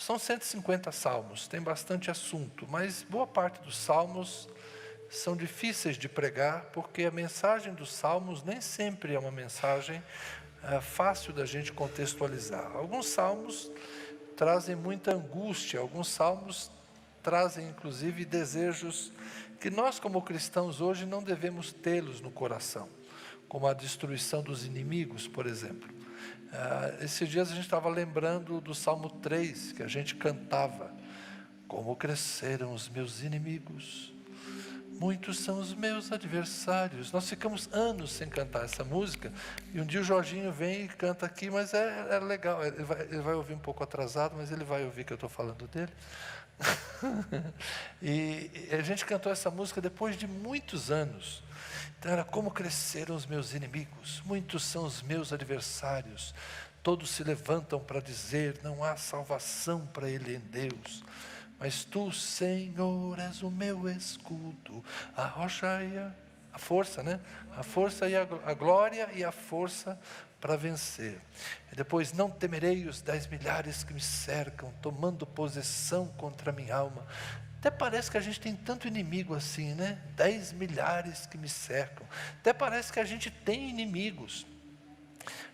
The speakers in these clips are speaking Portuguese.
são 150 salmos, tem bastante assunto, mas boa parte dos salmos são difíceis de pregar, porque a mensagem dos salmos nem sempre é uma mensagem fácil da gente contextualizar. Alguns salmos trazem muita angústia, alguns salmos trazem inclusive desejos que nós como cristãos hoje não devemos tê-los no coração, como a destruição dos inimigos, por exemplo. Esses dias a gente estava lembrando do Salmo 3, que a gente cantava: como cresceram os meus inimigos, muitos são os meus adversários. Nós ficamos anos sem cantar essa música, e um dia o Jorginho vem e canta aqui, mas é legal, ele vai ouvir um pouco atrasado, mas ele vai ouvir que eu estou falando dele. E a gente cantou essa música depois de muitos anos. Então era: como cresceram os meus inimigos, muitos são os meus adversários, todos se levantam para dizer: não há salvação para ele em Deus. Mas tu, Senhor, és o meu escudo, a rocha e a força, né? A força e a glória e a força para vencer. E depois: não temerei os 10 milhares que me cercam, tomando possessão contra a minha alma. Até parece que a gente tem tanto inimigo assim, né? 10 milhares que me cercam. Até parece que a gente tem inimigos.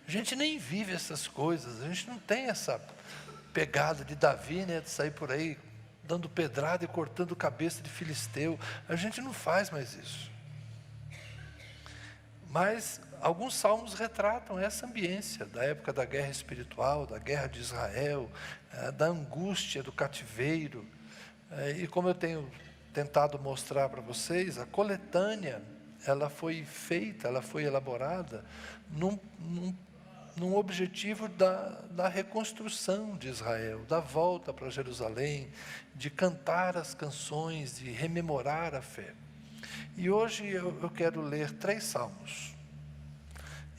A gente nem vive essas coisas, a gente não tem essa pegada de Davi, né? De sair por aí dando pedrada e cortando cabeça de filisteu. A gente não faz mais isso. Mas alguns salmos retratam essa ambiência da época da guerra espiritual, da guerra de Israel, da angústia do cativeiro. E como eu tenho tentado mostrar para vocês, a coletânea, ela foi feita, ela foi elaborada num objetivo da reconstrução de Israel, da volta para Jerusalém, de cantar as canções, de rememorar a fé. E hoje eu quero ler 3 salmos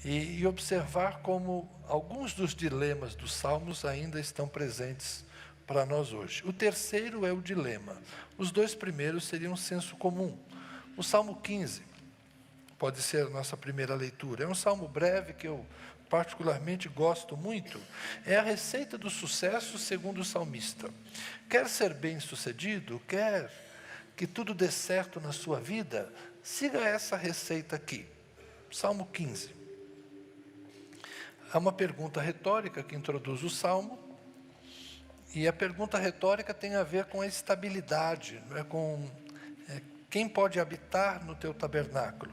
e observar como alguns dos dilemas dos salmos ainda estão presentes para nós hoje. O terceiro é o dilema. Os 2 primeiros seriam senso comum. O Salmo 15 pode ser a nossa primeira leitura. É um salmo breve que eu particularmente gosto muito. É a receita do sucesso segundo o salmista. Quer ser bem-sucedido? Quer que tudo dê certo na sua vida? Siga essa receita aqui. Salmo 15. Há uma pergunta retórica que introduz o salmo. E a pergunta retórica tem a ver com a estabilidade, não é? Quem pode habitar no teu tabernáculo?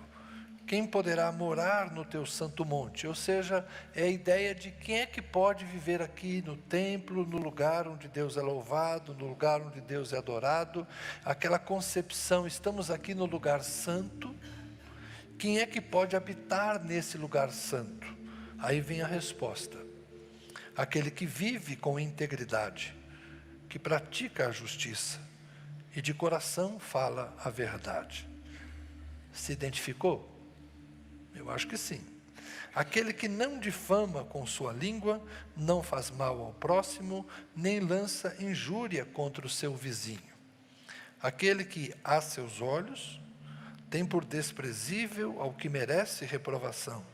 Quem poderá morar no teu santo monte? Ou seja, é a ideia de quem é que pode viver aqui no templo, no lugar onde Deus é louvado, no lugar onde Deus é adorado. Aquela concepção: estamos aqui no lugar santo, quem é que pode habitar nesse lugar santo? Aí vem a resposta: aquele que vive com integridade, que pratica a justiça e de coração fala a verdade. Se identificou? Eu acho que sim. Aquele que não difama com sua língua, não faz mal ao próximo, nem lança injúria contra o seu vizinho. Aquele que a seus olhos tem por desprezível ao que merece reprovação,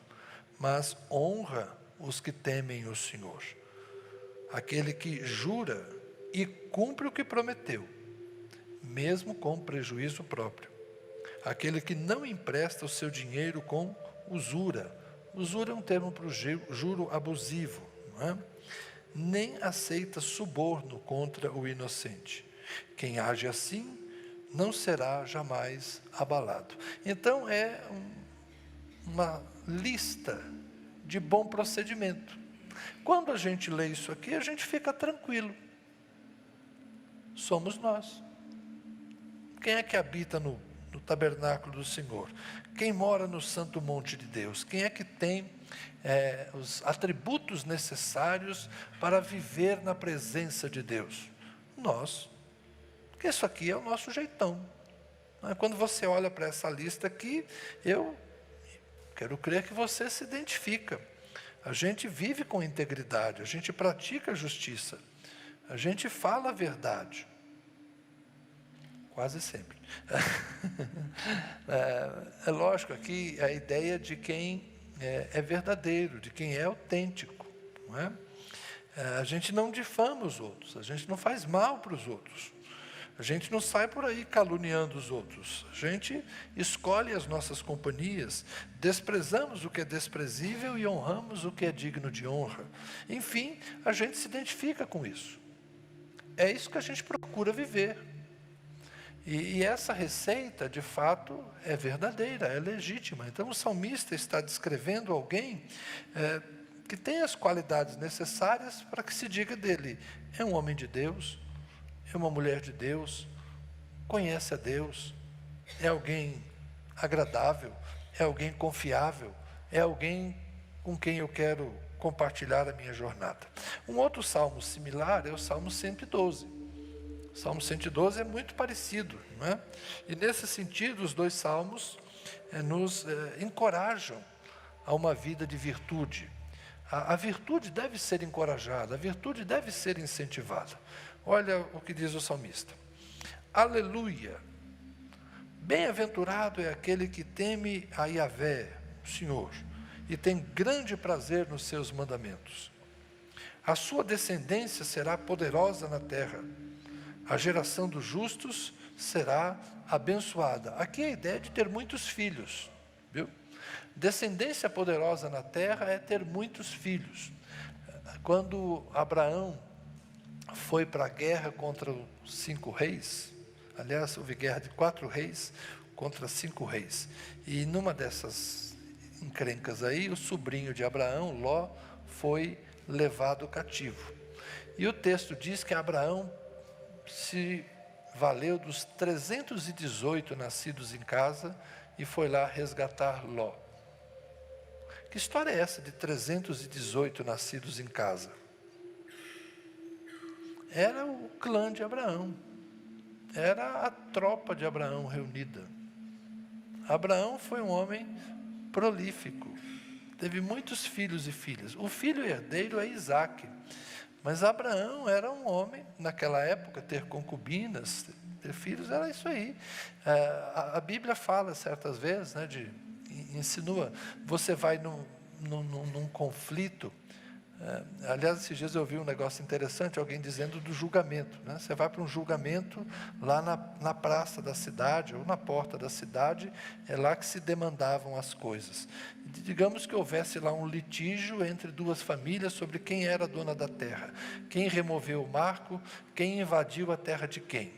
mas honra os que temem o Senhor. Aquele que jura e cumpre o que prometeu, mesmo com prejuízo próprio. Aquele que não empresta o seu dinheiro com usura. Usura é um termo para o juro abusivo, não é? Nem aceita suborno contra o inocente. Quem age assim não será jamais abalado. Então é uma lista de bom procedimento. Quando a gente lê isso aqui, a gente fica tranquilo. Somos nós. Quem é que habita no tabernáculo do Senhor? Quem mora no santo monte de Deus? Quem é que tem os atributos necessários para viver na presença de Deus? Nós. Porque isso aqui é o nosso jeitão. Quando você olha para essa lista aqui, eu quero crer que você se identifica. A gente vive com integridade, a gente pratica a justiça, a gente fala a verdade. Quase sempre. É lógico, aqui a ideia de quem é verdadeiro, de quem é autêntico. Não é? A gente não difama os outros, a gente não faz mal para os outros. A gente não sai por aí caluniando os outros. A gente escolhe as nossas companhias, desprezamos o que é desprezível e honramos o que é digno de honra. Enfim, a gente se identifica com isso. É isso que a gente procura viver. E essa receita, de fato, é verdadeira, é legítima. Então, o salmista está descrevendo alguém que tem as qualidades necessárias para que se diga dele: é um homem de Deus, é uma mulher de Deus, conhece a Deus, é alguém agradável, é alguém confiável, é alguém com quem eu quero compartilhar a minha jornada. Um outro salmo similar é o Salmo 112. O Salmo 112 é muito parecido, não é? E nesse sentido, os dois salmos nos encorajam a uma vida de virtude. A virtude deve ser encorajada, a virtude deve ser incentivada. Olha o que diz o salmista: aleluia, bem-aventurado é aquele que teme a Yahvé, o Senhor, e tem grande prazer nos seus mandamentos. A sua descendência será poderosa na terra, a geração dos justos será abençoada. Aqui é a ideia de ter muitos filhos, viu? Descendência poderosa na terra é ter muitos filhos. Quando Abraão foi para a guerra contra os 5 reis, aliás, houve guerra de 4 reis contra 5 reis, e numa dessas encrencas aí, o sobrinho de Abraão, Ló, foi levado cativo. E o texto diz que Abraão se valeu dos 318 nascidos em casa e foi lá resgatar Ló. Que história é essa de 318 nascidos em casa? Era o clã de Abraão, era a tropa de Abraão reunida. Abraão foi um homem prolífico, teve muitos filhos e filhas. O filho herdeiro é Isaque, mas Abraão era um homem, naquela época, ter concubinas, ter filhos, era isso aí. A Bíblia fala certas vezes, né, insinua, você vai num conflito. Aliás, esses dias eu ouvi um negócio interessante, alguém dizendo do julgamento, né? Você vai para um julgamento lá na praça da cidade, ou na porta da cidade, é lá que se demandavam as coisas. Digamos que houvesse lá um litígio entre duas famílias sobre quem era a dona da terra, quem removeu o marco, quem invadiu a terra de quem.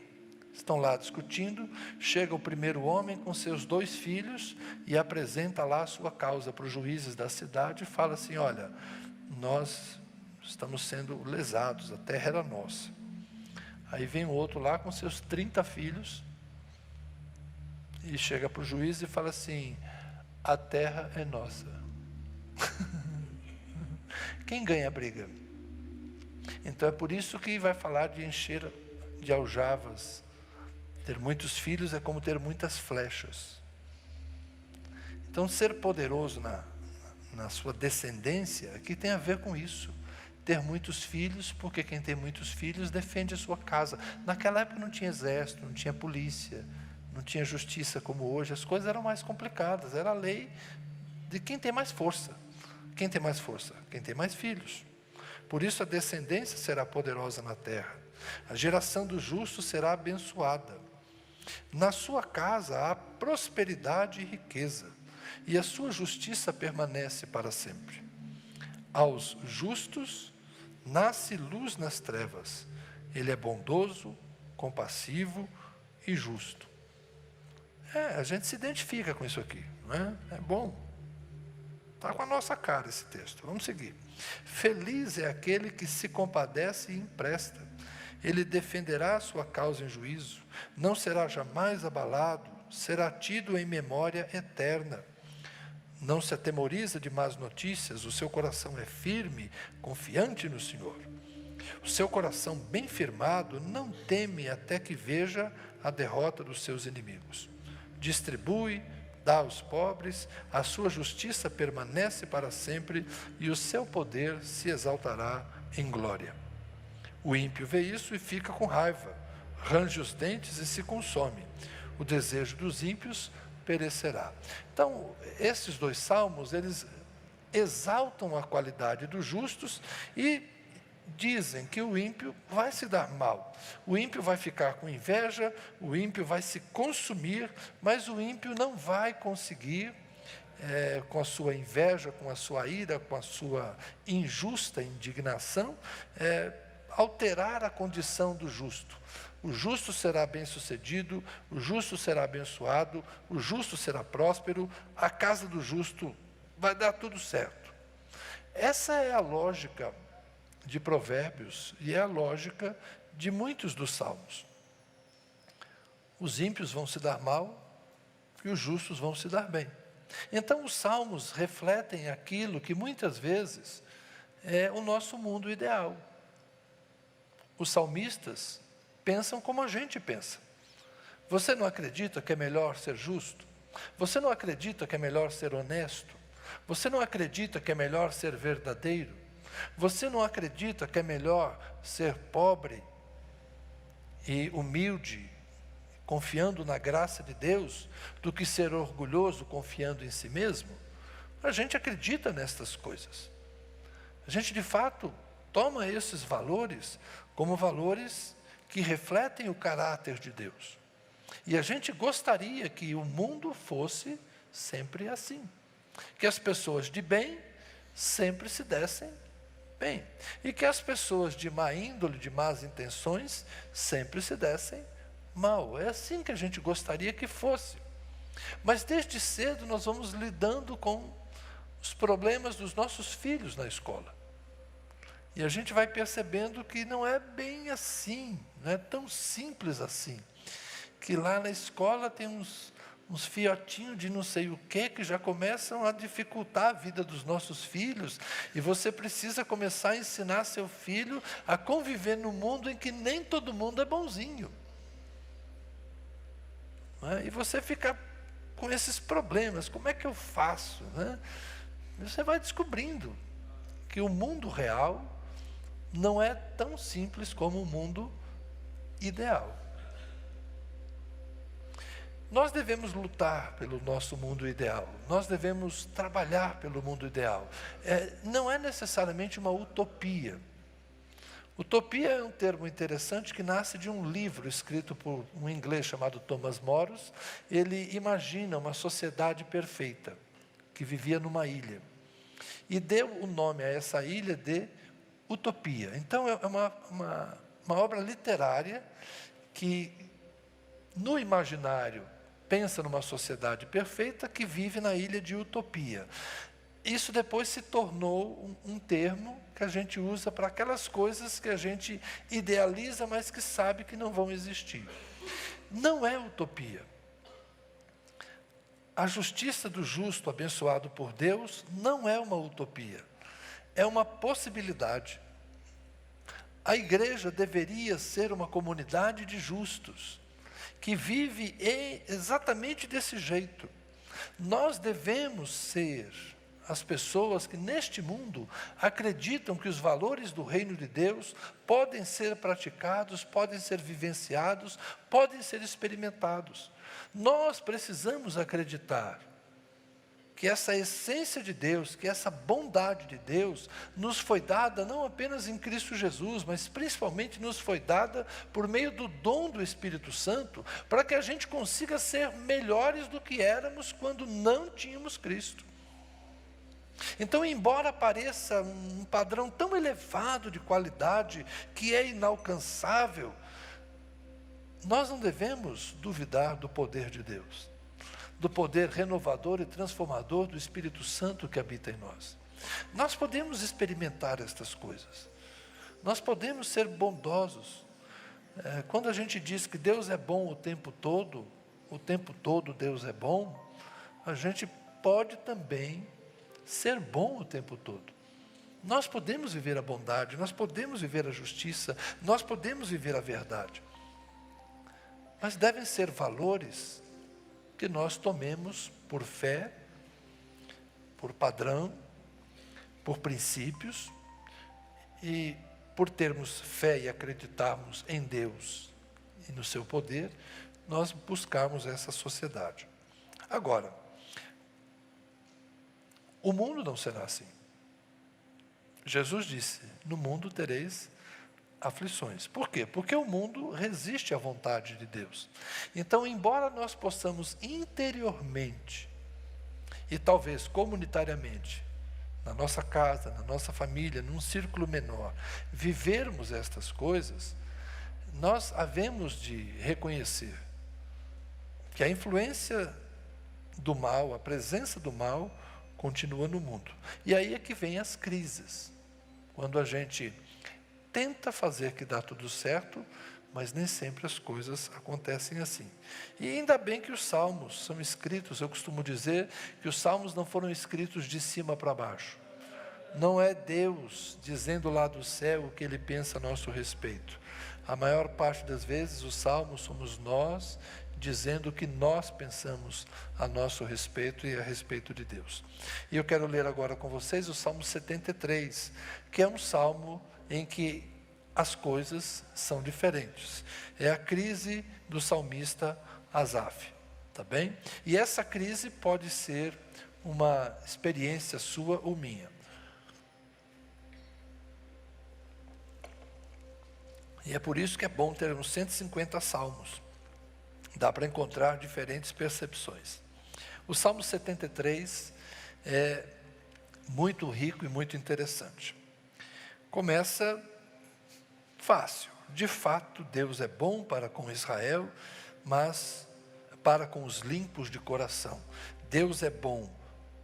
Estão lá discutindo, chega o primeiro homem com seus 2 filhos e apresenta lá a sua causa para os juízes da cidade e fala assim: olha, nós estamos sendo lesados, a terra era nossa. Aí vem o outro lá com seus 30 filhos e chega para o juiz e fala assim: a terra é nossa. Quem ganha a briga? Então é por isso que vai falar de encher de aljavas. Ter muitos filhos é como ter muitas flechas. Então ser poderoso na sua descendência, aqui tem a ver com isso. Ter muitos filhos, porque quem tem muitos filhos defende a sua casa. Naquela época não tinha exército, não tinha polícia, não tinha justiça como hoje, as coisas eram mais complicadas, era a lei de quem tem mais força. Quem tem mais força? Quem tem mais filhos. Por isso a descendência será poderosa na terra. A geração dos justos será abençoada. Na sua casa há prosperidade e riqueza, e a sua justiça permanece para sempre. Aos justos nasce luz nas trevas. Ele é bondoso, compassivo e justo. A gente se identifica com isso aqui, não é? É bom. Está com a nossa cara esse texto. Vamos seguir. Feliz é aquele que se compadece e empresta. Ele defenderá a sua causa em juízo. Não será jamais abalado. Será tido em memória eterna. Não se atemoriza de más notícias, o seu coração é firme, confiante no Senhor. O seu coração bem firmado não teme até que veja a derrota dos seus inimigos. Distribui, dá aos pobres, a sua justiça permanece para sempre e o seu poder se exaltará em glória. O ímpio vê isso e fica com raiva, range os dentes e se consome. O desejo dos ímpios perecerá. Então, esses 2 salmos, eles exaltam a qualidade dos justos e dizem que o ímpio vai se dar mal. O ímpio vai ficar com inveja, o ímpio vai se consumir, mas o ímpio não vai conseguir, com a sua inveja, com a sua ira, com a sua injusta indignação, alterar a condição do justo. O justo será bem-sucedido, o justo será abençoado, o justo será próspero, a casa do justo vai dar tudo certo. Essa é a lógica de Provérbios e é a lógica de muitos dos salmos. Os ímpios vão se dar mal e os justos vão se dar bem. Então os salmos refletem aquilo que muitas vezes é o nosso mundo ideal. Os salmistas pensam como a gente pensa. Você não acredita que é melhor ser justo? Você não acredita que é melhor ser honesto? Você não acredita que é melhor ser verdadeiro? Você não acredita que é melhor ser pobre e humilde, confiando na graça de Deus, do que ser orgulhoso, confiando em si mesmo? A gente acredita nestas coisas. A gente, de fato, toma esses valores como valores que refletem o caráter de Deus. E a gente gostaria que o mundo fosse sempre assim. Que as pessoas de bem sempre se dessem bem. E que as pessoas de má índole, de más intenções, sempre se dessem mal. É assim que a gente gostaria que fosse. Mas desde cedo nós vamos lidando com os problemas dos nossos filhos na escola. E a gente vai percebendo que não é bem assim, não é tão simples assim. Que lá na escola tem uns fiotinhos de não sei o que já começam a dificultar a vida dos nossos filhos. E você precisa começar a ensinar seu filho a conviver num mundo em que nem todo mundo é bonzinho. E você fica com esses problemas. Como é que eu faço? Você vai descobrindo que o mundo real não é tão simples como o mundo ideal. Nós devemos lutar pelo nosso mundo ideal. Nós devemos trabalhar pelo mundo ideal. Não é necessariamente uma utopia. Utopia é um termo interessante que nasce de um livro escrito por um inglês chamado Thomas Moros. Ele imagina uma sociedade perfeita, que vivia numa ilha. E deu o nome a essa ilha de Utopia. Então, é uma obra literária que, no imaginário, pensa numa sociedade perfeita que vive na ilha de Utopia. Isso depois se tornou um termo que a gente usa para aquelas coisas que a gente idealiza, mas que sabe que não vão existir. Não é utopia. A justiça do justo abençoado por Deus não é uma utopia. É uma possibilidade. A igreja deveria ser uma comunidade de justos, que vive exatamente desse jeito. Nós devemos ser as pessoas que neste mundo acreditam que os valores do reino de Deus podem ser praticados, podem ser vivenciados, podem ser experimentados. Nós precisamos acreditar que essa essência de Deus, que essa bondade de Deus, nos foi dada não apenas em Cristo Jesus, mas principalmente nos foi dada por meio do dom do Espírito Santo, para que a gente consiga ser melhores do que éramos quando não tínhamos Cristo. Então, embora pareça um padrão tão elevado de qualidade, que é inalcançável, nós não devemos duvidar do poder de Deus, do poder renovador e transformador do Espírito Santo que habita em nós. Nós podemos experimentar estas coisas. Nós podemos ser bondosos. Quando a gente diz que Deus é bom o tempo todo Deus é bom, a gente pode também ser bom o tempo todo. Nós podemos viver a bondade, nós podemos viver a justiça, nós podemos viver a verdade. Mas devem ser valores que nós tomemos por fé, por padrão, por princípios, e por termos fé e acreditarmos em Deus e no seu poder, nós buscarmos essa sociedade. Agora, o mundo não será assim. Jesus disse: no mundo tereis aflições. Por quê? Porque o mundo resiste à vontade de Deus. Então, embora nós possamos interiormente e talvez comunitariamente, na nossa casa, na nossa família, num círculo menor, vivermos estas coisas, nós havemos de reconhecer que a influência do mal, a presença do mal, continua no mundo. E aí é que vem as crises. Quando a gente tenta fazer que dá tudo certo, mas nem sempre as coisas acontecem assim. E ainda bem que os salmos são escritos, eu costumo dizer que os salmos não foram escritos de cima para baixo. Não é Deus dizendo lá do céu o que Ele pensa a nosso respeito. A maior parte das vezes os salmos somos nós dizendo o que nós pensamos a nosso respeito e a respeito de Deus. E eu quero ler agora com vocês o Salmo 73, que é um salmo em que as coisas são diferentes. É a crise do salmista Asaf, tá bem? E essa crise pode ser uma experiência sua ou minha. E é por isso que é bom ter uns 150 salmos. Dá para encontrar diferentes percepções. O Salmo 73 é muito rico e muito interessante. Começa fácil. De fato, Deus é bom para com Israel, mas para com os limpos de coração. Deus é bom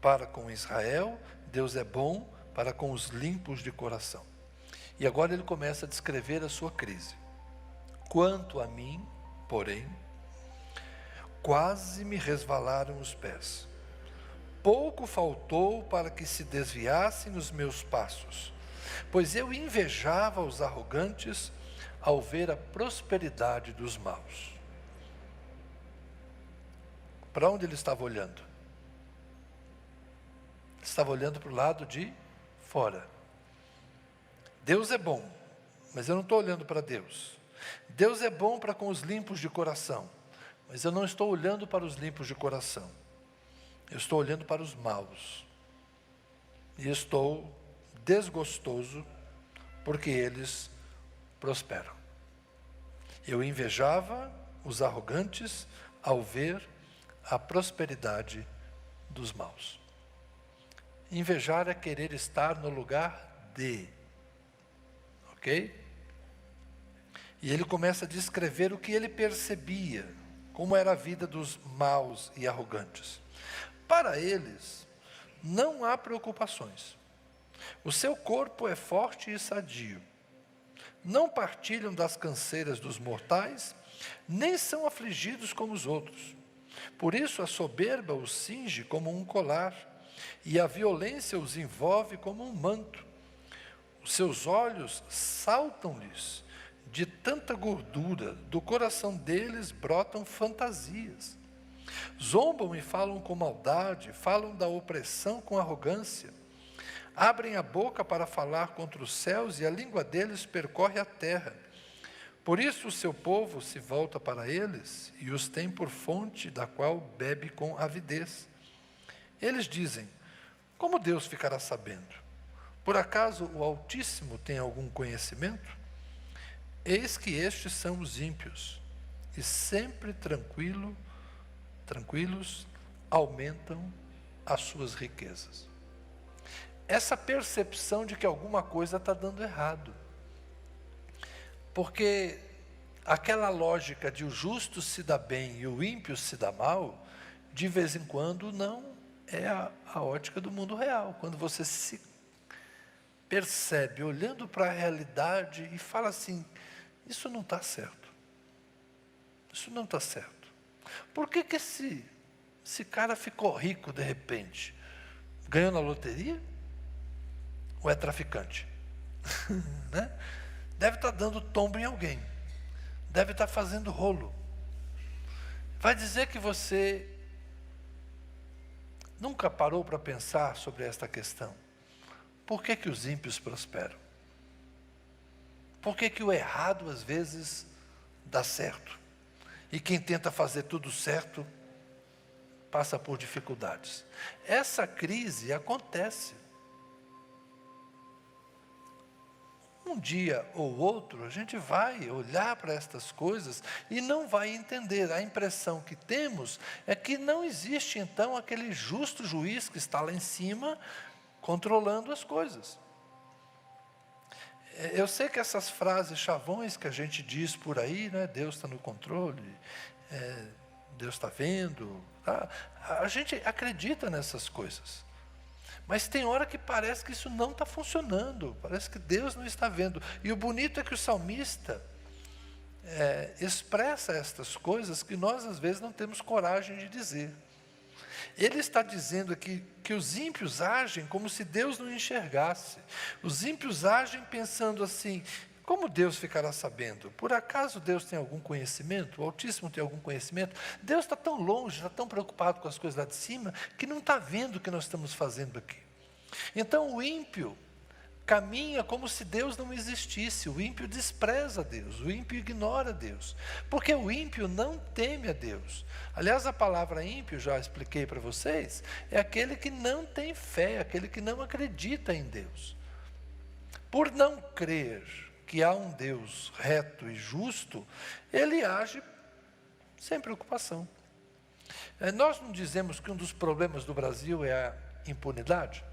para com Israel, Deus é bom para com os limpos de coração. E agora ele começa a descrever a sua crise. Quanto a mim, porém, quase me resvalaram os pés. Pouco faltou para que se desviassem os meus passos, pois eu invejava os arrogantes ao ver a prosperidade dos maus. Para onde ele estava olhando? Estava olhando para o lado de fora. Deus é bom, mas eu não estou olhando para Deus. Deus é bom para com os limpos de coração, mas eu não estou olhando para os limpos de coração. Eu estou olhando para os maus. E estou desgostoso porque eles prosperam. Eu invejava os arrogantes ao ver a prosperidade dos maus. Invejar é querer estar no lugar de. Ok? E ele começa a descrever o que ele percebia, como era a vida dos maus e arrogantes. Para eles, não há preocupações. O seu corpo é forte e sadio. Não partilham das canseiras dos mortais, nem são afligidos como os outros. Por isso a soberba os cinge como um colar, e a violência os envolve como um manto. Os seus olhos saltam-lhes de tanta gordura, do coração deles brotam fantasias. Zombam e falam com maldade, falam da opressão com arrogância. Abrem a boca para falar contra os céus e a língua deles percorre a terra. Por isso o seu povo se volta para eles e os tem por fonte da qual bebe com avidez. Eles dizem: como Deus ficará sabendo? Por acaso o Altíssimo tem algum conhecimento? Eis que estes são os ímpios, e sempre tranquilos aumentam as suas riquezas. Essa percepção de que alguma coisa está dando errado. Porque aquela lógica de o justo se dá bem e o ímpio se dá mal, de vez em quando não é a ótica do mundo real. Quando você se percebe olhando para a realidade e fala assim: isso não está certo. Isso não está certo. Por que esse cara ficou rico de repente? Ganhou na loteria? Ou é traficante? Né? Deve estar dando tombo em alguém. Deve estar fazendo rolo. Vai dizer que você nunca parou para pensar sobre esta questão. Por que os ímpios prosperam? Por que o errado às vezes dá certo? E quem tenta fazer tudo certo passa por dificuldades. Essa crise acontece. um dia ou outro, a gente vai olhar para estas coisas e não vai entender. A impressão que temos é que não existe, então, aquele justo juiz que está lá em cima, controlando as coisas. Eu sei que essas frases chavões que a gente diz por aí, né, Deus está no controle, Deus está vendo, tá? A gente acredita nessas coisas. Mas tem hora que parece que isso não está funcionando, parece que Deus não está vendo. E o bonito é que o salmista expressa estas coisas que nós às vezes não temos coragem de dizer. Ele está dizendo aqui que os ímpios agem como se Deus não enxergasse. Os ímpios agem pensando assim: como Deus ficará sabendo? Por acaso Deus tem algum conhecimento? O Altíssimo tem algum conhecimento? Deus está tão longe, está tão preocupado com as coisas lá de cima, que não está vendo o que nós estamos fazendo aqui. Então o ímpio caminha como se Deus não existisse. O ímpio despreza Deus, o ímpio ignora Deus, porque o ímpio não teme a Deus. Aliás, a palavra ímpio, já expliquei para vocês, é aquele que não tem fé, aquele que não acredita em Deus. Por não crer que há um Deus reto e justo, ele age sem preocupação. Nós não dizemos que um dos problemas do Brasil é a impunidade?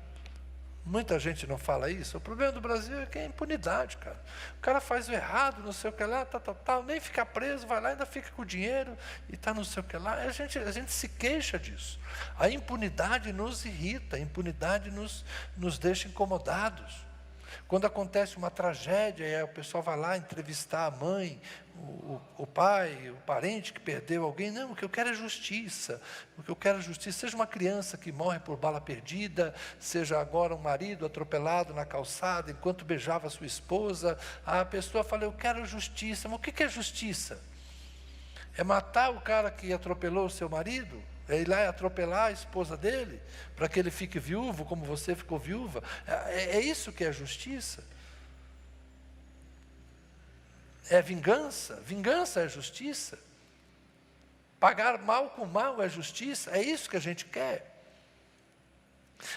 Muita gente não fala isso. O problema do Brasil é que é a impunidade, cara. O cara faz o errado, não sei o que lá, tal, nem fica preso, vai lá, ainda fica com o dinheiro e está não sei o que lá. A gente se queixa disso. A impunidade nos irrita, a impunidade nos deixa incomodados. Quando acontece uma tragédia, e aí o pessoal vai lá entrevistar a mãe, o pai, o parente que perdeu alguém. Não, o que eu quero é justiça. O que eu quero é justiça. Seja uma criança que morre por bala perdida, seja agora um marido atropelado na calçada enquanto beijava sua esposa. A pessoa fala: eu quero justiça. Mas o que é justiça? É matar o cara que atropelou o seu marido? É ir lá e atropelar a esposa dele, para que ele fique viúvo, como você ficou viúva? É isso que é justiça? É vingança? Vingança é justiça? Pagar mal com mal é justiça? É isso que a gente quer?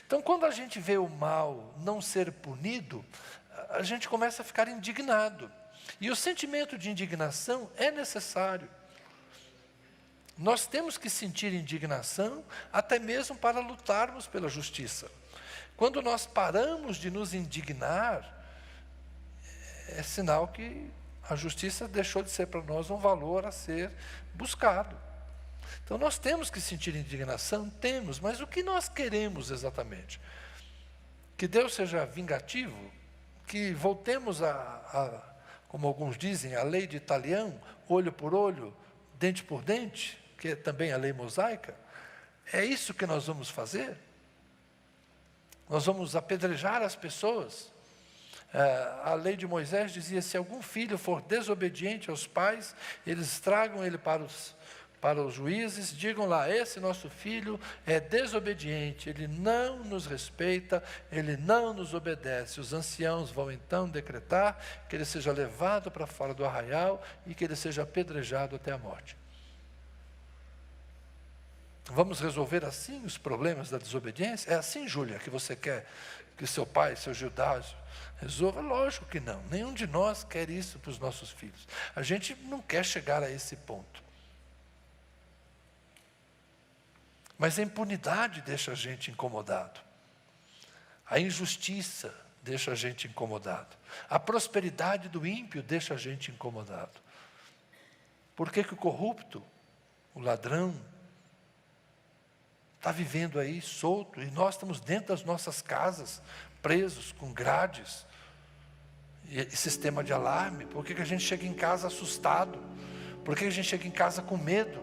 Então, quando a gente vê o mal não ser punido, a gente começa a ficar indignado. E o sentimento de indignação é necessário. Nós temos que sentir indignação até mesmo para lutarmos pela justiça. Quando nós paramos de nos indignar, é sinal que a justiça deixou de ser para nós um valor a ser buscado. Então nós temos que sentir indignação? Temos, mas o que nós queremos exatamente? Que Deus seja vingativo? Que voltemos como alguns dizem, a lei de Italião, olho por olho, dente por dente, que é também a lei mosaica? É isso que nós vamos fazer? Nós vamos apedrejar as pessoas? A lei de Moisés dizia: se algum filho for desobediente aos pais, eles tragam ele para os juízes, digam lá: esse nosso filho é desobediente, ele não nos respeita, ele não nos obedece. Os anciãos vão então decretar que ele seja levado para fora do arraial e que ele seja apedrejado até a morte. Vamos resolver assim os problemas da desobediência? É assim, Júlia, que você quer que seu pai, seu Gildásio, resolva? Lógico que não. Nenhum de nós quer isso para os nossos filhos. A gente não quer chegar a esse ponto. Mas a impunidade deixa a gente incomodado. A injustiça deixa a gente incomodado. A prosperidade do ímpio deixa a gente incomodado. Por que o corrupto, o ladrão, está vivendo aí solto e nós estamos dentro das nossas casas, presos com grades e sistema de alarme? Por que a gente chega em casa assustado? Por que a gente chega em casa com medo?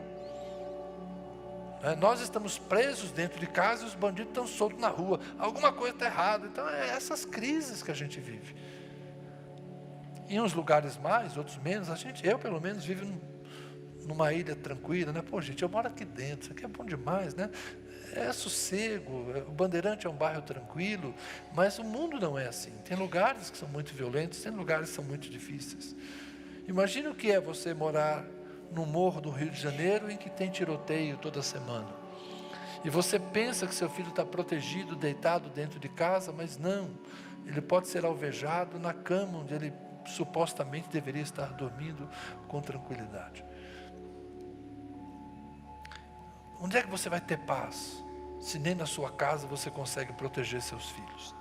Nós estamos presos dentro de casa e os bandidos estão soltos na rua. Alguma coisa está errada. Então é essas crises que a gente vive. Em uns lugares mais, outros menos. Eu pelo menos vivo numa ilha tranquila, né? Pô, gente, eu moro aqui dentro, isso aqui é bom demais, né? É sossego, o Bandeirante é um bairro tranquilo, mas o mundo não é assim. Tem lugares que são muito violentos, tem lugares que são muito difíceis. Imagina o que é você morar no morro do Rio de Janeiro, em que tem tiroteio toda semana. E você pensa que seu filho está protegido, deitado dentro de casa, mas não. Ele pode ser alvejado na cama onde ele supostamente deveria estar dormindo com tranquilidade. Onde é que você vai ter paz, se nem na sua casa você consegue proteger seus filhos?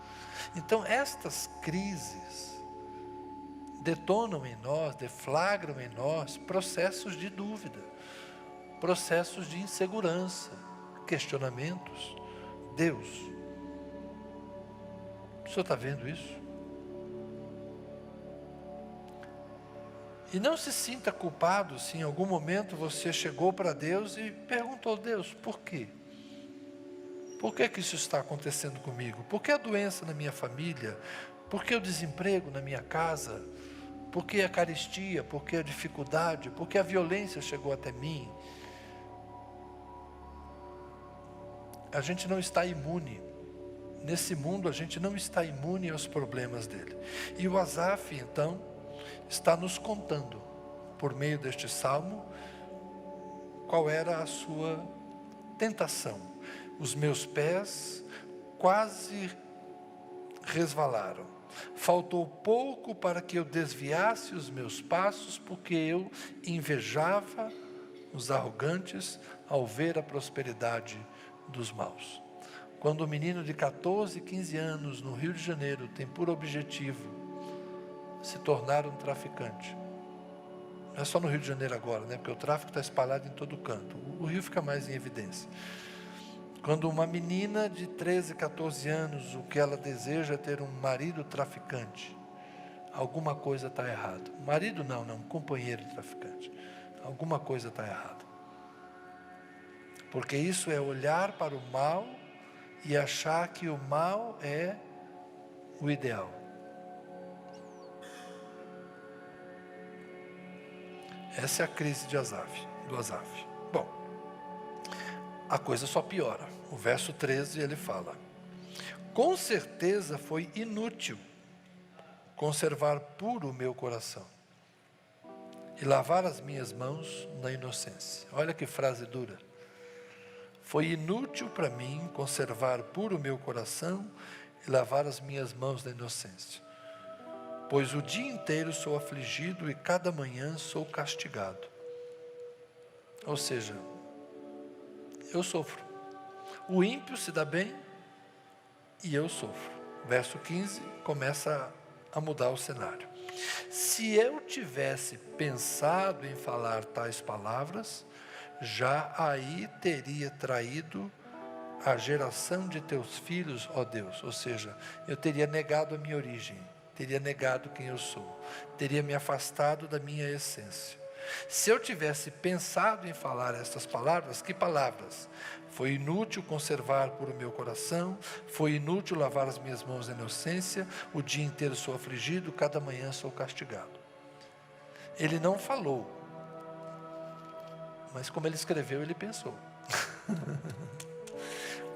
Então, estas crises detonam em nós, deflagram em nós processos de dúvida, processos de insegurança, questionamentos. Deus, o senhor está vendo isso? E não se sinta culpado se em algum momento você chegou para Deus e perguntou: Deus, por quê? Por que que isso está acontecendo comigo? Por que a doença na minha família? Por que o desemprego na minha casa? Por que a carestia? Por que a dificuldade? Por que a violência chegou até mim? A gente não está imune. Nesse mundo a gente não está imune aos problemas dele. E o Asaf, então, está nos contando, por meio deste salmo, qual era a sua tentação. Os meus pés quase resvalaram. Faltou pouco para que eu desviasse os meus passos, porque eu invejava os arrogantes ao ver a prosperidade dos maus. Quando um menino de 14, 15 anos no Rio de Janeiro tem por objetivo se tornar um traficante. Não é só no Rio de Janeiro agora, né? Porque o tráfico está espalhado em todo canto. O Rio fica mais em evidência. Quando uma menina de 13, 14 anos, o que ela deseja é ter um marido traficante, alguma coisa está errada. Marido não, um companheiro traficante. Alguma coisa está errada. Porque isso é olhar para o mal e achar que o mal é o ideal. Essa é a crise do Asaf. Bom, a coisa só piora. O verso 13 ele fala: com certeza foi inútil conservar puro o meu coração e lavar as minhas mãos na inocência. Olha que frase dura. Foi inútil para mim conservar puro o meu coração e lavar as minhas mãos na inocência. Pois o dia inteiro sou afligido e cada manhã sou castigado. Ou seja, eu sofro. O ímpio se dá bem e eu sofro. Verso 15 começa a mudar o cenário. Se eu tivesse pensado em falar tais palavras, já aí teria traído a geração de teus filhos, ó Deus. Ou seja, eu teria negado a minha origem. Teria negado quem eu sou, teria me afastado da minha essência. Se eu tivesse pensado em falar estas palavras, que palavras? Foi inútil conservar por o meu coração, foi inútil lavar as minhas mãos na inocência, o dia inteiro sou afligido, cada manhã sou castigado. Ele não falou, mas como ele escreveu, ele pensou.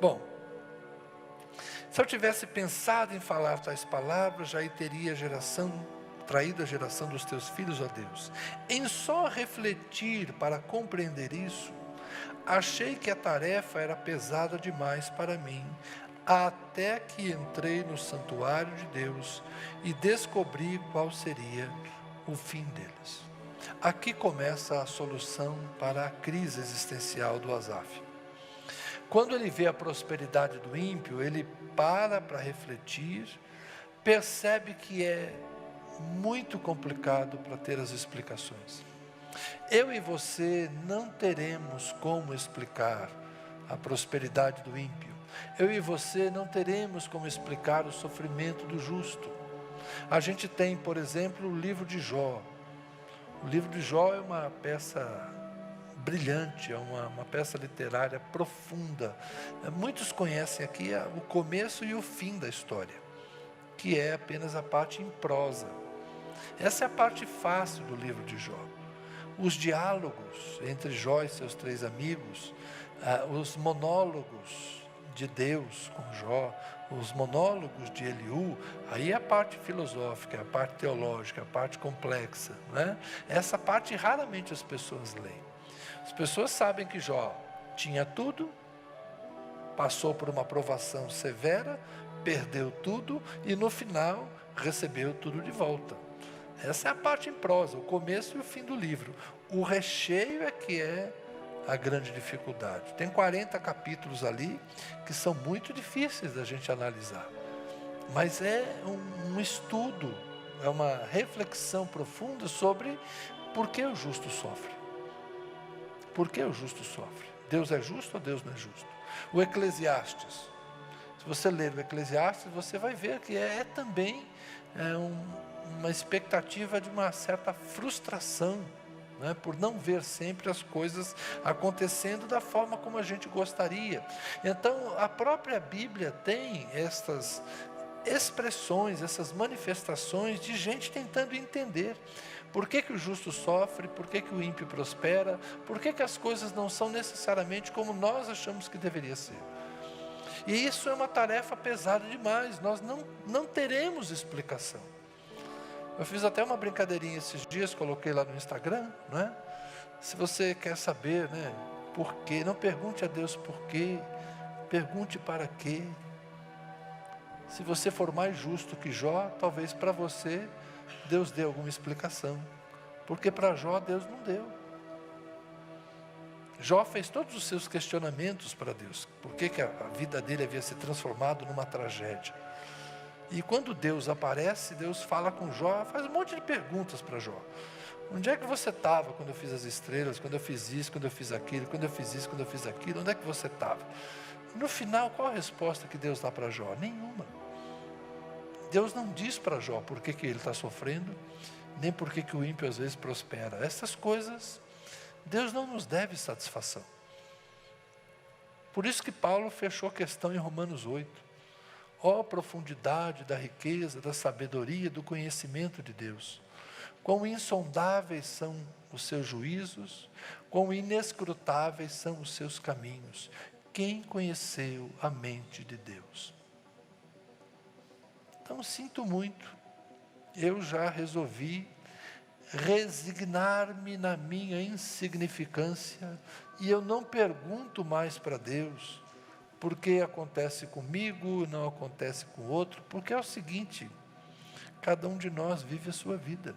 Bom, se eu tivesse pensado em falar tais palavras, já aí teria traído a geração dos teus filhos, ó Deus. Em só refletir para compreender isso, achei que a tarefa era pesada demais para mim, até que entrei no santuário de Deus e descobri qual seria o fim deles. Aqui começa a solução para a crise existencial do Asaf. Quando ele vê a prosperidade do ímpio, ele para refletir, percebe que é muito complicado para ter as explicações. Eu e você não teremos como explicar a prosperidade do ímpio. Eu e você não teremos como explicar o sofrimento do justo. A gente tem, por exemplo, o livro de Jó. O livro de Jó é uma peça brilhante, é uma peça literária profunda. Muitos conhecem aqui o começo e o fim da história, que é apenas a parte em prosa. Essa é a parte fácil do livro de Jó. Os diálogos entre Jó e seus 3 amigos, os monólogos de Deus com Jó, os monólogos de Eliú, aí é a parte filosófica, a parte teológica, a parte complexa, né? Essa parte raramente as pessoas leem. As pessoas sabem que Jó tinha tudo, passou por uma provação severa, perdeu tudo e no final recebeu tudo de volta. Essa é a parte em prosa, o começo e o fim do livro. O recheio é que é a grande dificuldade. Tem 40 capítulos ali que são muito difíceis da gente analisar. Mas é um estudo, é uma reflexão profunda sobre por que o justo sofre. Por que o justo sofre? Deus é justo ou Deus não é justo? O Eclesiastes. Se você ler o Eclesiastes, você vai ver que também uma expectativa de uma certa frustração, né, por não ver sempre as coisas acontecendo da forma como a gente gostaria. Então, a própria Bíblia tem estas expressões, essas manifestações de gente tentando entender por que o justo sofre, por que o ímpio prospera, por que as coisas não são necessariamente como nós achamos que deveria ser. E isso é uma tarefa pesada demais, nós não teremos explicação. Eu fiz até uma brincadeirinha esses dias, coloquei lá no Instagram, né? Se você quer saber, né, por quê, não pergunte a Deus por quê, pergunte para quê. Se você for mais justo que Jó, talvez para você Deus dê alguma explicação. Porque para Jó Deus não deu. Jó fez todos os seus questionamentos para Deus. Por que a vida dele havia se transformado numa tragédia? E quando Deus aparece, Deus fala com Jó, faz um monte de perguntas para Jó. Onde é que você estava quando eu fiz as estrelas, quando eu fiz isso, quando eu fiz aquilo, quando eu fiz isso, quando eu fiz aquilo? Onde é que você estava? No final, qual a resposta que Deus dá para Jó? Nenhuma. Deus não diz para Jó por que ele está sofrendo, nem por que o ímpio às vezes prospera. Essas coisas, Deus não nos deve satisfação. Por isso que Paulo fechou a questão em Romanos 8. Ó profundidade da riqueza, da sabedoria, do conhecimento de Deus. Quão insondáveis são os seus juízos, quão inescrutáveis são os seus caminhos. Quem conheceu a mente de Deus? Então, sinto muito, eu já resolvi resignar-me na minha insignificância e eu não pergunto mais para Deus por que acontece comigo, não acontece com o outro, porque é o seguinte, cada um de nós vive a sua vida.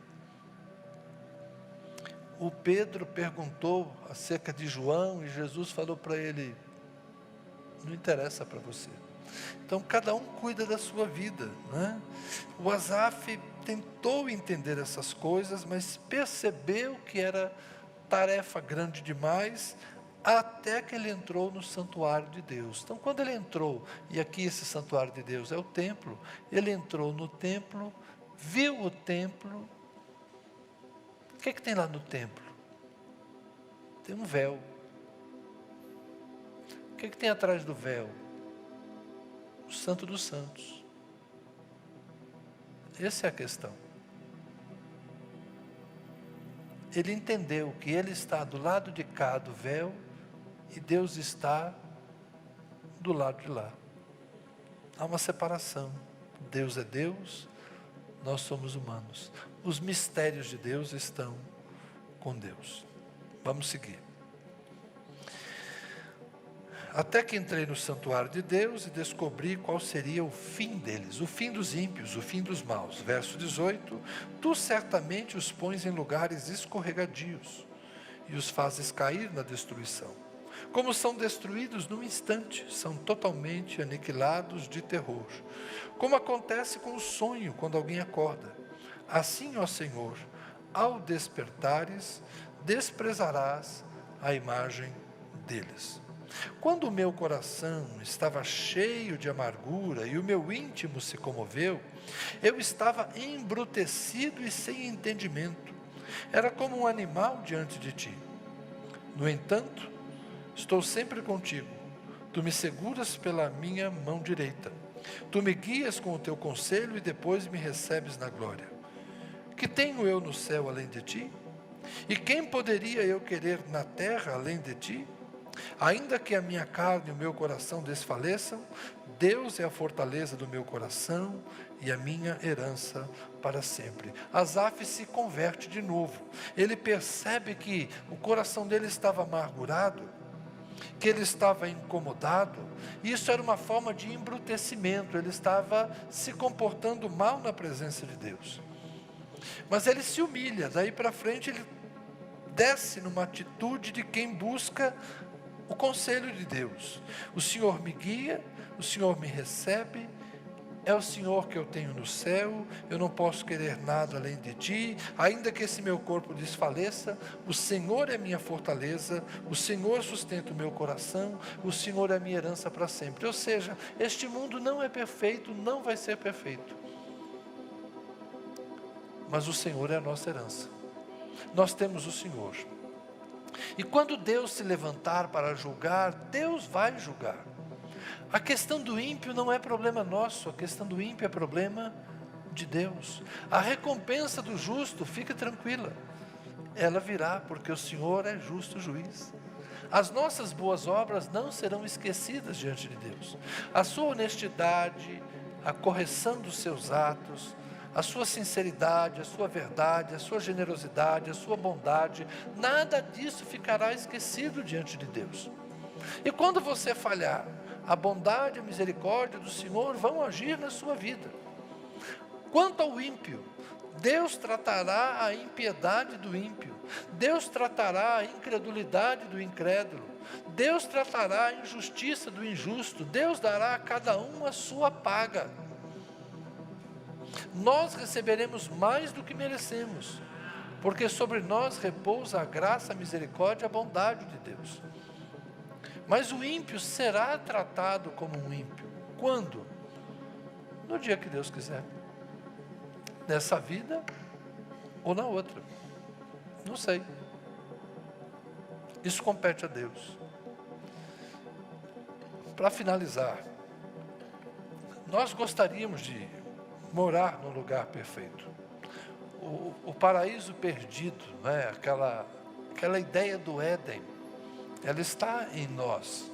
O Pedro perguntou acerca de João e Jesus falou para ele, não interessa para você. Então cada um cuida da sua vida, né? O Asaf tentou entender essas coisas, mas percebeu que era tarefa grande demais, até que ele entrou no santuário de Deus. Então quando ele entrou, e aqui esse santuário de Deus é o templo, ele entrou no templo, viu o templo. O que tem lá no templo? Tem um véu. O que tem atrás do véu? O Santo dos Santos. Essa é a questão. Ele entendeu que ele está do lado de cá do véu e Deus está do lado de lá. Há uma separação. Deus é Deus, nós somos humanos. Os mistérios de Deus estão com Deus. Vamos seguir. Até que entrei no santuário de Deus e descobri qual seria o fim deles, o fim dos ímpios, o fim dos maus. Verso 18, tu certamente os pões em lugares escorregadios e os fazes cair na destruição. Como são destruídos num instante, são totalmente aniquilados de terror. Como acontece com o sonho quando alguém acorda. Assim, ó Senhor, ao despertares, desprezarás a imagem deles. Quando o meu coração estava cheio de amargura e o meu íntimo se comoveu, eu estava embrutecido e sem entendimento. Era como um animal diante de ti. No entanto, estou sempre contigo. Tu me seguras pela minha mão direita. Tu me guias com o teu conselho e depois me recebes na glória. Que tenho eu no céu além de ti? E quem poderia eu querer na terra além de ti? Ainda que a minha carne e o meu coração desfaleçam, Deus é a fortaleza do meu coração e a minha herança para sempre. Asaf se converte de novo. Ele percebe que o coração dele estava amargurado que ele estava incomodado, isso era uma forma de embrutecimento, ele estava se comportando mal na presença de Deus. Mas ele se humilha, daí para frente ele desce numa atitude de quem busca o conselho de Deus. O Senhor me guia, o Senhor me recebe, é o Senhor que eu tenho no céu, eu não posso querer nada além de Ti, ainda que esse meu corpo desfaleça, o Senhor é minha fortaleza, o Senhor sustenta o meu coração, o Senhor é minha herança para sempre. Ou seja, este mundo não é perfeito, não vai ser perfeito, mas o Senhor é a nossa herança. Nós temos o Senhor. E quando Deus se levantar para julgar, Deus vai julgar. A questão do ímpio não é problema nosso, a questão do ímpio é problema de Deus. A recompensa do justo, fique tranquila, ela virá, porque o Senhor é justo juiz. As nossas boas obras não serão esquecidas diante de Deus. A sua honestidade, a correção dos seus atos, a sua sinceridade, a sua verdade, a sua generosidade, a sua bondade, nada disso ficará esquecido diante de Deus. E quando você falhar, a bondade e a misericórdia do Senhor vão agir na sua vida. Quanto ao ímpio, Deus tratará a impiedade do ímpio, Deus tratará a incredulidade do incrédulo, Deus tratará a injustiça do injusto, Deus dará a cada um a sua paga. Nós receberemos mais do que merecemos, porque sobre nós repousa a graça, a misericórdia e a bondade de Deus. Mas o ímpio será tratado como um ímpio. Quando? No dia que Deus quiser. Nessa vida ou na outra. Não sei. Isso compete a Deus. Para finalizar, nós gostaríamos de morar num lugar perfeito. O paraíso perdido, né? Aquela ideia do Éden, ela está em nós.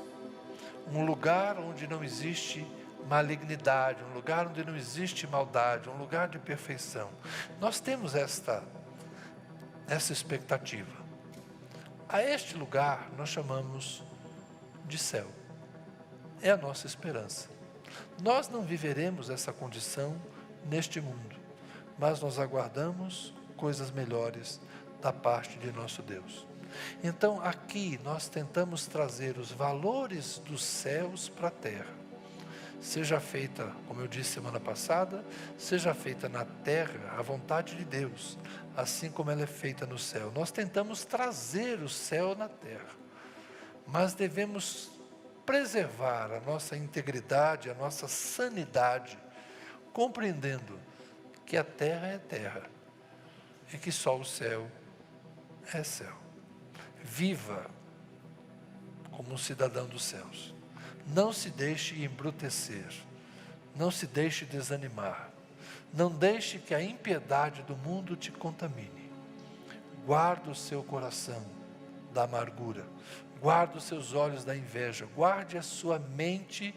Um lugar onde não existe malignidade, um lugar onde não existe maldade, um lugar de perfeição. Nós temos essa expectativa. A este lugar nós chamamos de céu. É a nossa esperança. Nós não viveremos essa condição neste mundo, mas nós aguardamos coisas melhores da parte de nosso Deus. Então aqui nós tentamos trazer os valores dos céus para a terra. Seja feita, como eu disse semana passada, seja feita na terra a vontade de Deus, assim como ela é feita no céu. Nós tentamos trazer o céu na terra, mas devemos preservar a nossa integridade, a nossa sanidade, compreendendo que a terra é terra e que só o céu é céu. Viva como um cidadão dos céus. Não se deixe embrutecer. Não se deixe desanimar. Não deixe que a impiedade do mundo te contamine. Guarde o seu coração da amargura. Guarde os seus olhos da inveja. Guarde a sua mente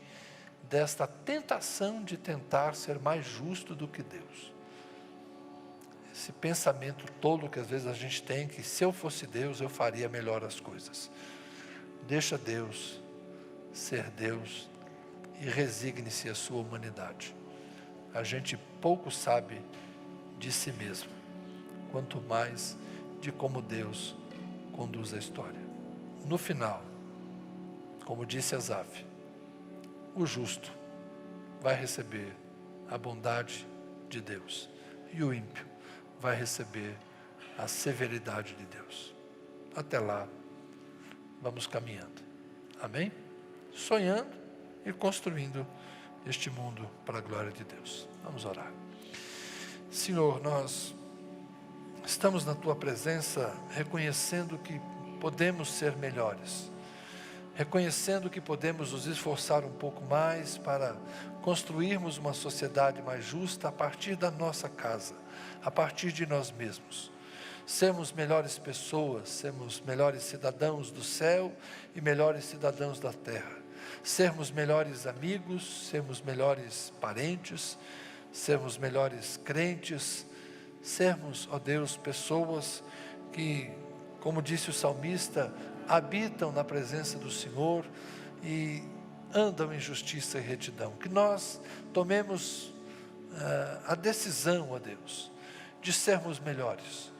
desta tentação de tentar ser mais justo do que Deus. Esse pensamento tolo que às vezes a gente tem, que se eu fosse Deus, eu faria melhor as coisas. Deixa Deus ser Deus e resigne-se à sua humanidade. A gente pouco sabe de si mesmo, quanto mais de como Deus conduz a história. No final, como disse Asaf, o justo vai receber a bondade de Deus e o ímpio vai receber a severidade de Deus. Até lá, vamos caminhando. Amém? Sonhando e construindo este mundo para a glória de Deus. Vamos orar. Senhor, nós estamos na Tua presença reconhecendo que podemos ser melhores, reconhecendo que podemos nos esforçar um pouco mais para construirmos uma sociedade mais justa a partir da nossa casa, a partir de nós mesmos. Sermos melhores pessoas, sermos melhores cidadãos do céu e melhores cidadãos da terra. Sermos melhores amigos, sermos melhores parentes, sermos melhores crentes, sermos, ó Deus, pessoas que, como disse o salmista, habitam na presença do Senhor e andam em justiça e retidão. Que nós tomemos a decisão, ó Deus, de sermos melhores,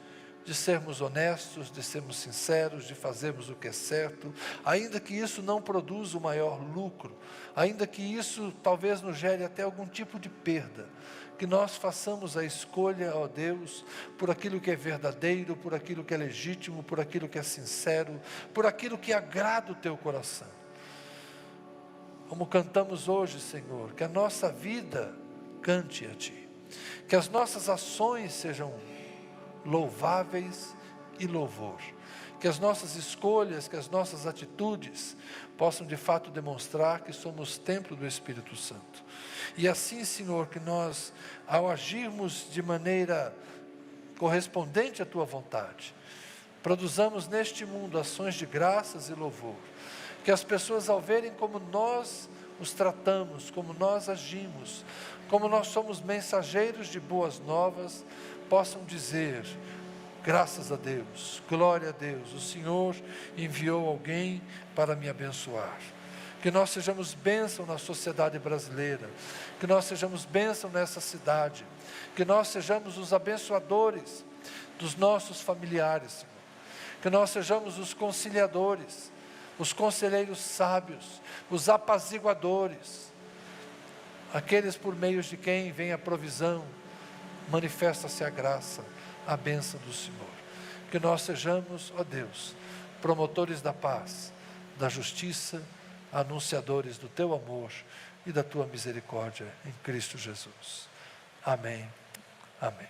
de sermos honestos, de sermos sinceros, de fazermos o que é certo, ainda que isso não produza o maior lucro, ainda que isso talvez nos gere até algum tipo de perda, que nós façamos a escolha, ó Deus, por aquilo que é verdadeiro, por aquilo que é legítimo, por aquilo que é sincero, por aquilo que agrada o Teu coração. Como cantamos hoje, Senhor, que a nossa vida cante a Ti, que as nossas ações sejam louváveis e louvor, que as nossas escolhas, que as nossas atitudes possam de fato demonstrar que somos templo do Espírito Santo. E assim, Senhor, que nós, ao agirmos de maneira correspondente à Tua vontade, produzamos neste mundo ações de graças e louvor, que as pessoas, ao verem como nós os tratamos, como nós agimos, como nós somos mensageiros de boas novas, possam dizer: graças a Deus, glória a Deus, o Senhor enviou alguém para me abençoar. Que nós sejamos bênção na sociedade brasileira, que nós sejamos bênção nessa cidade, que nós sejamos os abençoadores dos nossos familiares, Senhor. Que nós sejamos os conciliadores, os conselheiros sábios, os apaziguadores, aqueles por meio de quem vem a provisão, manifesta-se a graça, a bênção do Senhor. Que nós sejamos, ó Deus, promotores da paz, da justiça, anunciadores do Teu amor e da Tua misericórdia em Cristo Jesus. Amém. Amém.